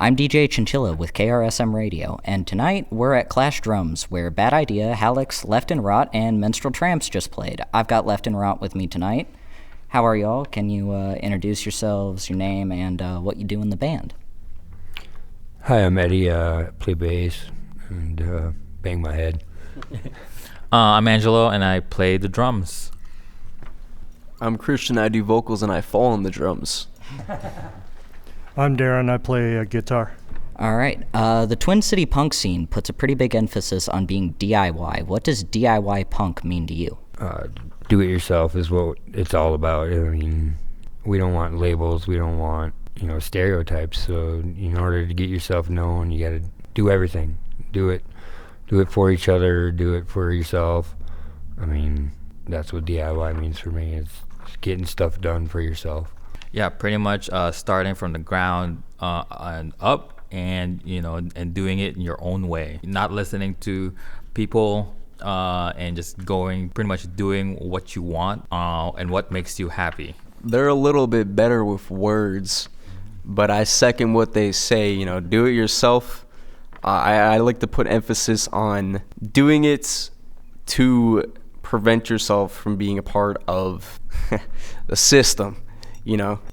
I'm DJ Chinchilla with KRSM Radio, and tonight we're at Clash Drums, where Bad Idea, Hallex, Left and Rot, and Minstrel Tramps just played. I've got Left and Rot with me tonight. How are y'all? Can you introduce yourselves, your name, and what you do in the band? Hi, I'm Eddie. Play bass and bang my head. I'm Angelo, and I play the drums. I'm Christian. I do vocals, and I fall on the drums. I'm Darren. I play guitar. All right. The Twin City punk scene puts a pretty big emphasis on being DIY. What does DIY punk mean to you? Do it yourself is what it's all about. I mean, we don't want labels. We don't want, stereotypes. So in order to get yourself known, you got to do everything. Do it for each other. Do it for yourself. I mean, that's what DIY means for me. It's getting stuff done for yourself. Yeah, pretty much starting from the ground and up, and and doing it in your own way. Not listening to people and just pretty much doing what you want and what makes you happy. They're a little bit better with words, but I second what they say. Do it yourself. I like to put emphasis on doing it to prevent yourself from being a part of the system.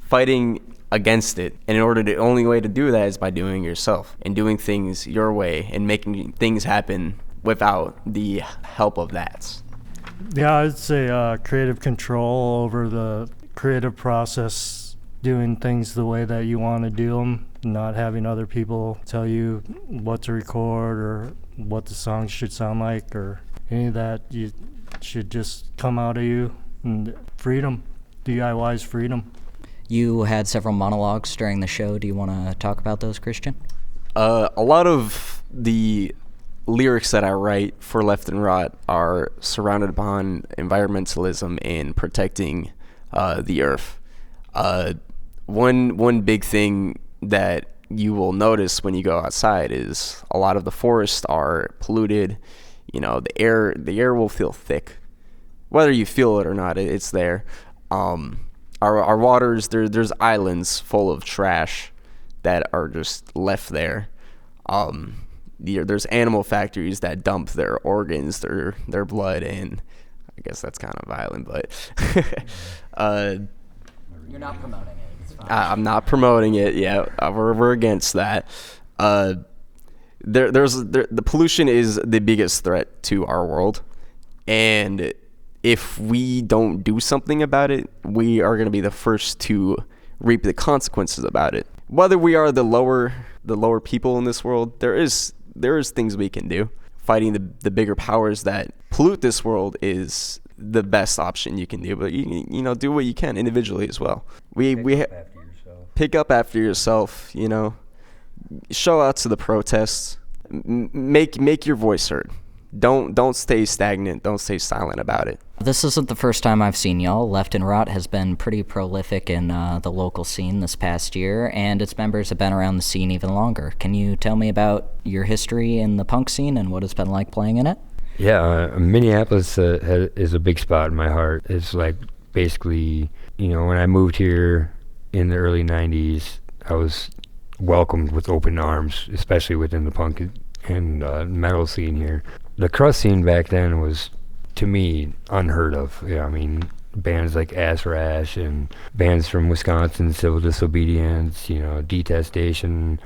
Fighting against it. And the only way to do that is by doing it yourself and doing things your way and making things happen without the help of that. Yeah, I'd say creative control over the creative process, doing things the way that you want to do them, not having other people tell you what to record or what the song should sound like or any of that. You should just come out of you, and freedom. DIY's freedom. You had several monologues during the show. Do you want to talk about those, Christian? A lot of the lyrics that I write for Left and Rot are surrounded upon environmentalism and protecting the earth. One big thing that you will notice when you go outside is a lot of the forests are polluted. The air will feel thick. Whether you feel it or not, it's there. Our waters, there's islands full of trash that are just left there. There's animal factories that dump their organs, their blood, and I guess that's kind of violent, but You're not promoting it. It's fine. I'm not promoting it. Yeah, we're against that. The pollution is the biggest threat to our world, and if we don't do something about it, we are going to be the first to reap the consequences about it. Whether we are the lower people in this world, there is things we can do. Fighting the bigger powers that pollute this world is the best option you can do. But you do what you can individually as well. Pick up after yourself. Show out to the protests. Make your voice heard. Don't stay stagnant. Don't stay silent about it. This isn't the first time I've seen y'all. Left and Rot has been pretty prolific in the local scene this past year, and its members have been around the scene even longer. Can you tell me about your history in the punk scene and what it's been like playing in it? Yeah, Minneapolis is a big spot in my heart. It's like basically, when I moved here in the early 90s, I was welcomed with open arms, especially within the punk and metal scene here. The crust scene back then was, to me, unheard of. Yeah, I mean, bands like Ass Rash and bands from Wisconsin, Civil Disobedience, Detestation,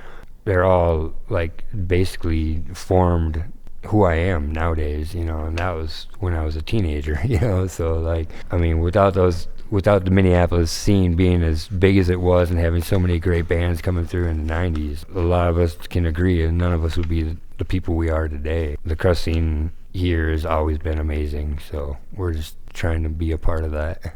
they're all like basically formed who I am nowadays, and that was when I was a teenager, so like, I mean, without the Minneapolis scene being as big as it was and having so many great bands coming through in the 90s, a lot of us can agree and none of us would be the people we are today. The crust scene here has always been amazing, so we're just trying to be a part of that.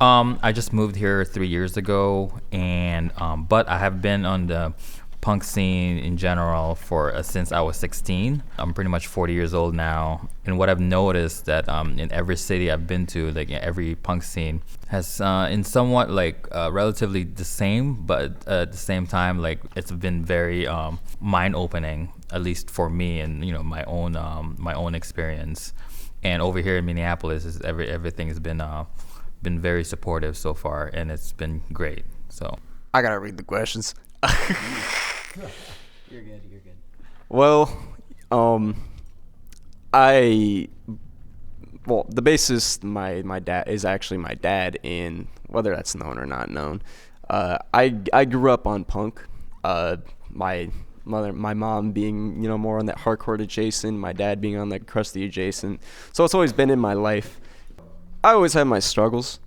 I just moved here 3 years ago, and but I have been on the punk scene in general since I was 16. I'm pretty much 40 years old now, and what I've noticed that in every city I've been to, like every punk scene has in somewhat like relatively the same, but at the same time, like it's been very mind-opening, at least for me, and my own experience. And over here in Minneapolis, everything has been very supportive so far, and it's been great. So I gotta read the questions. You're good. Well, the bassist, my dad, is actually my dad, in whether that's known or not known. I grew up on punk. My mom being, more on that hardcore adjacent, my dad being on that crusty adjacent. So it's always been in my life. I always had my struggles.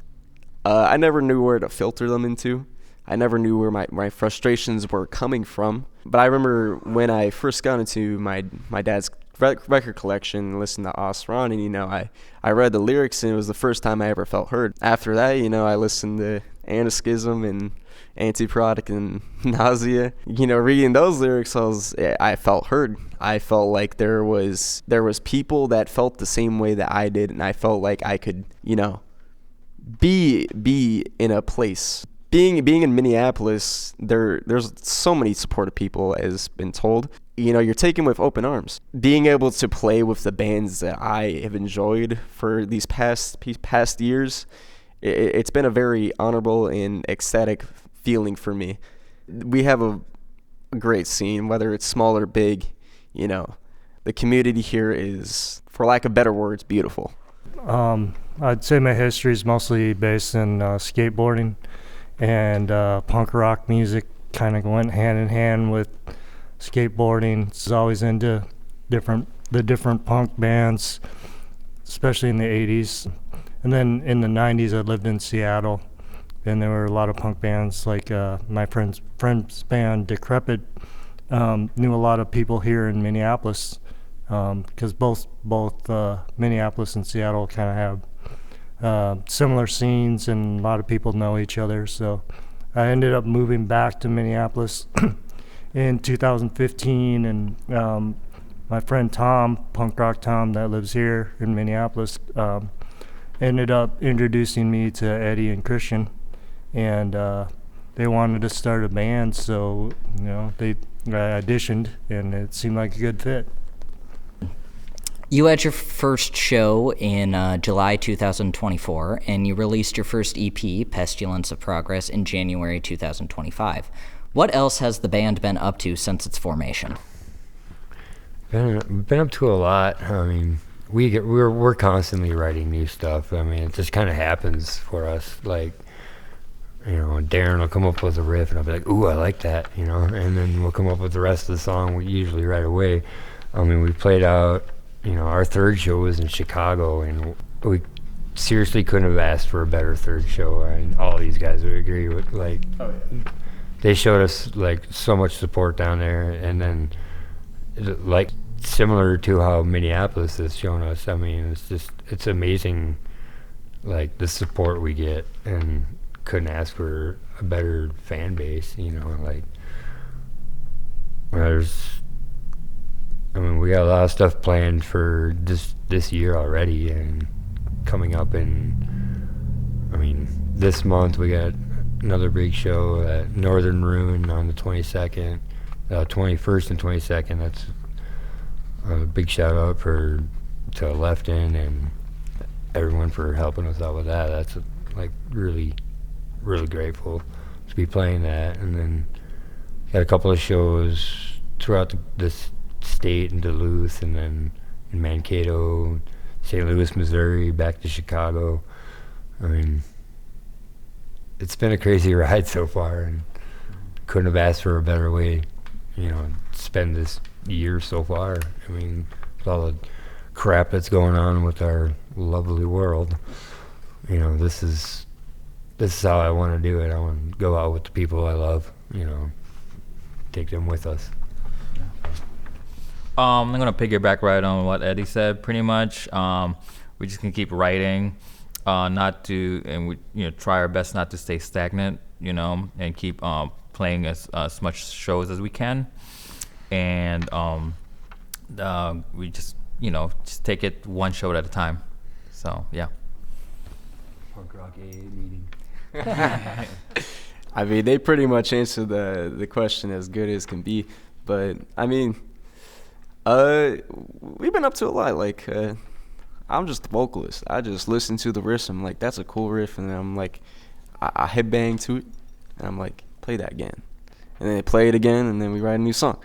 I never knew where to filter them into. I never knew where my frustrations were coming from. But I remember when I first got into my dad's record collection and listened to Osron, and I read the lyrics, and it was the first time I ever felt heard. After that, I listened to Anaschism and Anti-Product and Nausea. Reading those lyrics, I felt heard. I felt like there was people that felt the same way that I did, and I felt like I could, be in a place. Being in Minneapolis, there's so many supportive people, as been told. You're taken with open arms. Being able to play with the bands that I have enjoyed for these past years, it's been a very honorable and ecstatic feeling for me. We have a great scene, whether it's small or big. The community here is, for lack of better words, beautiful. I'd say my history is mostly based in skateboarding, and punk rock music kind of went hand in hand with skateboarding. I was always into the different punk bands, especially in the 80s. And then in the 90s, I lived in Seattle, and there were a lot of punk bands, like my friend's band, Decrepit, knew a lot of people here in Minneapolis, because both Minneapolis and Seattle kind of have similar scenes, and a lot of people know each other. So I ended up moving back to Minneapolis in 2015, and my friend Tom, Punk Rock Tom, that lives here in Minneapolis, ended up introducing me to Eddie and Christian, and they wanted to start a band, so I auditioned, and it seemed like a good fit. You had your first show in July 2024, and you released your first EP, Pestilence of Progress, in January 2025. What else has the band been up to since its formation? Been up to a lot. I mean, we're constantly writing new stuff. I mean, it just kind of happens for us. Like, Darren will come up with a riff, and I'll be like, "Ooh, I like that," and then we'll come up with the rest of the song. Usually right away. I mean, we played out. Our third show was in Chicago, and we seriously couldn't have asked for a better third show. I mean, all these guys would agree with, they showed us, so much support down there, and then, similar to how Minneapolis has shown us. I mean, it's amazing, the support we get, and couldn't ask for a better fan base, we got a lot of stuff planned for this year already, and coming up this month we got another big show at Northern Ruin on the 22nd, 21st and 22nd. That's a big shout out to Lefton and everyone for helping us out with that. That's really, really grateful to be playing that. And then got a couple of shows throughout this state in Duluth, and then in Mankato, St. Louis, Missouri, back to Chicago. I mean, it's been a crazy ride so far, and couldn't have asked for a better way, to spend this year so far. I mean, with all the crap that's going on with our lovely world, this is how I want to do it. I want to go out with the people I love, take them with us. I'm gonna piggyback right on what Eddie said. Pretty much, we just can keep writing, we try our best not to stay stagnant, and keep playing as much shows as we can, and we just take it one show at a time. So yeah. Punk rock AA meeting. I mean, they pretty much answered the question as good as can be, but I mean. We've been up to a lot. I'm just the vocalist. I just listen to the riffs. I'm like, that's a cool riff, and then I'm like, I headbang to it, and I'm like, play that again, and then they play it again, and then we write a new song.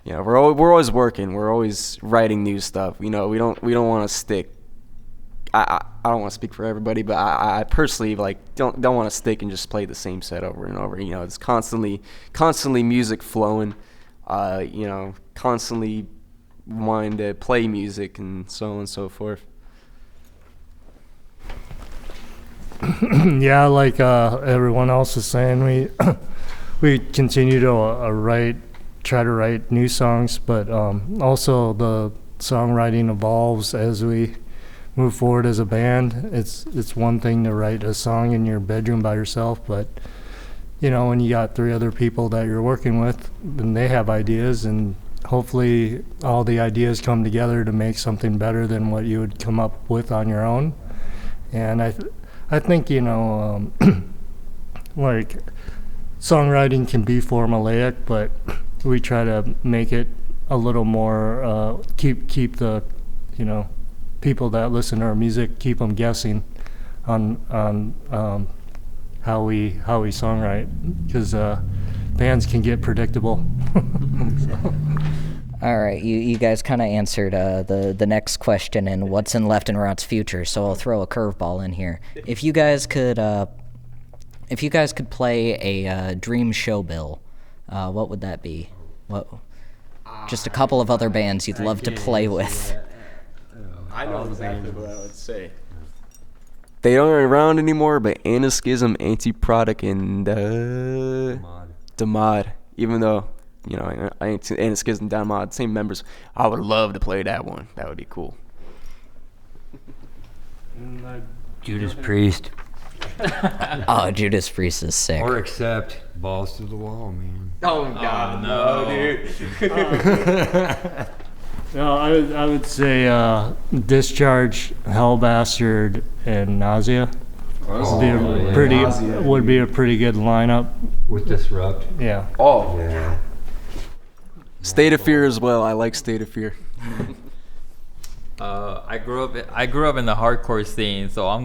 we're always working. We're always writing new stuff. We don't want to stick. I don't want to speak for everybody, but I personally don't want to stick and just play the same set over and over. It's constantly music flowing. Constantly wanting to play music and so on and so forth. Yeah, like everyone else is saying, we continue to try to write new songs, but also the songwriting evolves as we move forward as a band. It's one thing to write a song in your bedroom by yourself, but when you got 3 other people that you're working with, then they have ideas, and hopefully all the ideas come together to make something better than what you would come up with on your own. And I think like songwriting can be formulaic, but we try to make it a little more keep the people that listen to our music, keep them guessing on how we songwrite, because bands can get predictable. All right, you guys kind of answered the next question and what's in Left and Rot's future, so I'll throw a curveball in here. If you guys could play a dream show bill, what would that be? What? Just a couple of other bands you'd love to play with. I know exactly what I would say. They aren't around anymore, but Anaschism, Anti-Product, and Damod. Even though Anaschism, Damod, same members, I would love to play that one. That would be cool. Judas Priest. Oh, Judas Priest is sick. Or Accept. Balls to the wall, man. Oh God, no, dude. No, I would say Discharge, Hell Bastard, and Nausea would be a pretty good lineup. With Disrupt. Yeah. Oh, Yeah. State of Fear as well. I like State of Fear. I grew up in the hardcore scene, so I'm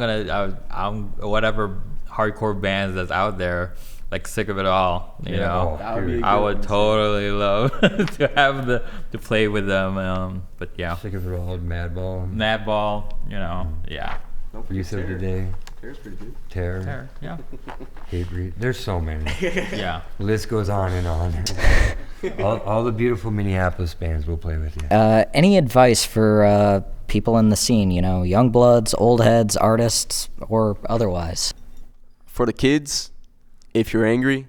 whatever hardcore bands that's out there, like Sick of It All, I would totally love to have to play with them. But yeah, Sick of It All, Madball. Yeah. Use of the Day. Terror's pretty good. Terror. Yeah. Hatebreed. There's so many. Yeah. The list goes on and on. all the beautiful Minneapolis bands will play with you. Any advice for people in the scene, young bloods, old heads, artists, or otherwise? For the kids, if you're angry,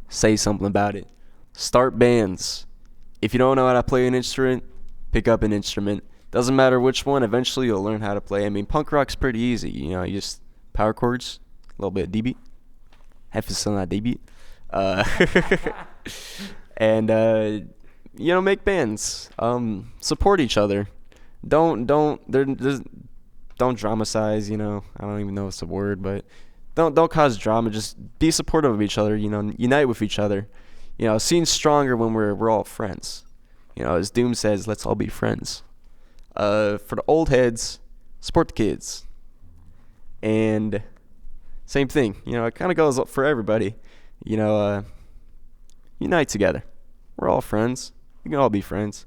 say something about it. Start bands. If you don't know how to play an instrument, pick up an instrument. Doesn't matter which one, eventually you'll learn how to play. I mean, punk rock's pretty easy. You just power chords, a little bit of D-beat. Emphasis on that D-beat. And make bands. Support each other. Don't dramatize. I don't even know if it's a word, but don't cause drama. Just be supportive of each other. Unite with each other. Scene's stronger when we're all friends. As Doom says, let's all be friends. For the old heads, support the kids. And same thing. It kind of goes for everybody. Unite together. We're all friends. We can all be friends.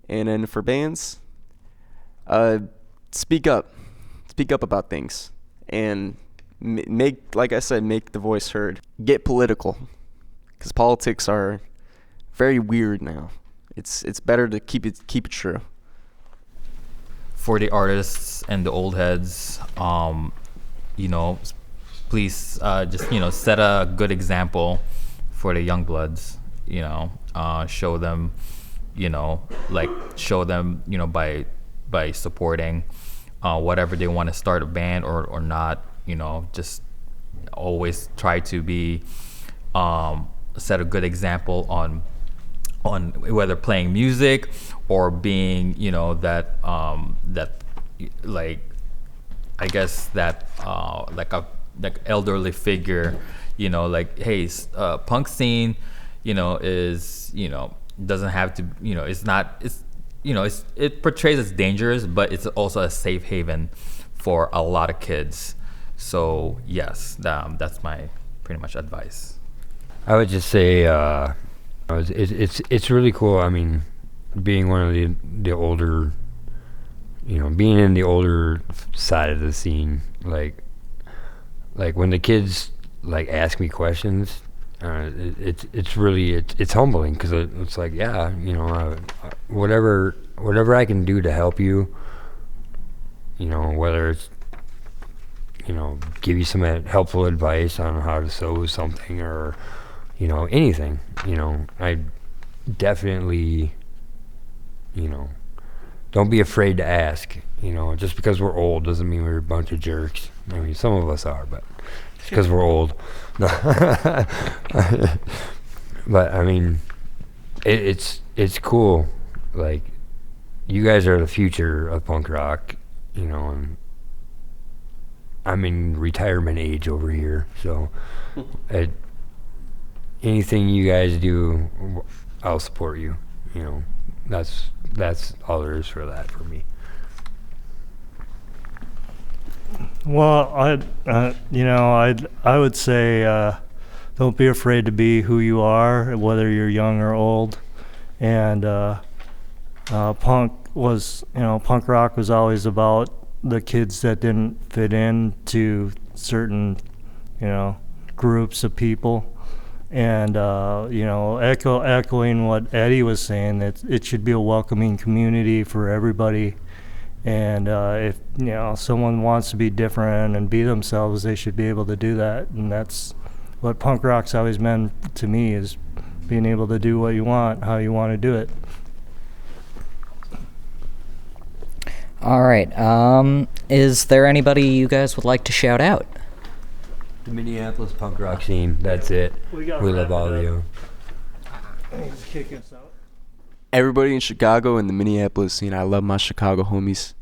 And then for bands, speak up. Speak up about things. And like I said, make the voice heard. Get political. Because politics are very weird now. It's better to keep it true. For the artists and the old heads, please just set a good example for the young bloods. Show them, by supporting whatever they want to start a band or not. Just always try to be set a good example on whether playing music or being that elderly figure, hey, punk scene is doesn't have to it portrays as dangerous, but it's also a safe haven for a lot of kids. So yes, that's my pretty much advice. I would just say It's really cool. I mean, being one of the older, being in the older side of the scene, like when the kids like ask me questions, it's really humbling, because it's like, yeah, whatever I can do to help you, whether it's give you some helpful advice on how to sew something, or anything, I definitely, don't be afraid to ask. Just because we're old doesn't mean we're a bunch of jerks. I mean, some of us are, but it's because we're old. No. But I mean, it's cool. Like, you guys are the future of punk rock, and I'm in retirement age over here, so anything you guys do, I'll support you. That's all there is for that for me. Well, I would say don't be afraid to be who you are, whether you're young or old. And punk rock was always about the kids that didn't fit into certain, groups of people. And echoing what Eddie was saying, that it should be a welcoming community for everybody. And if someone wants to be different and be themselves, they should be able to do that. And that's what punk rock's always meant to me, is being able to do what you want, how you want to do it. All right. Is there anybody you guys would like to shout out? The Minneapolis punk rock scene. That's it. We love all of you. He's kicking us out. Everybody in Chicago and the Minneapolis scene. I love my Chicago homies.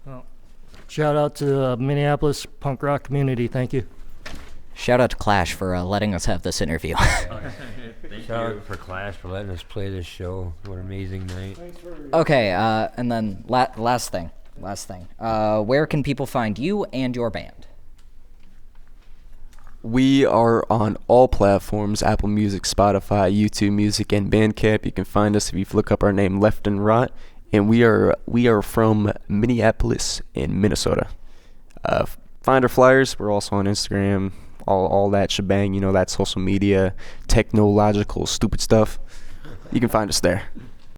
Well, shout out to the Minneapolis punk rock community. Thank you. Shout out to Clash for letting us have this interview. Shout out for Clash for letting us play this show. What an amazing night. Okay, and then last thing. Where can people find you and your band? We are on all platforms: Apple Music, Spotify, YouTube Music, and Bandcamp. You can find us if you look up our name, Left and Rot. And we are from Minneapolis in Minnesota. Find our flyers. We're also on Instagram, all that shebang, that social media, technological, stupid stuff. You can find us there.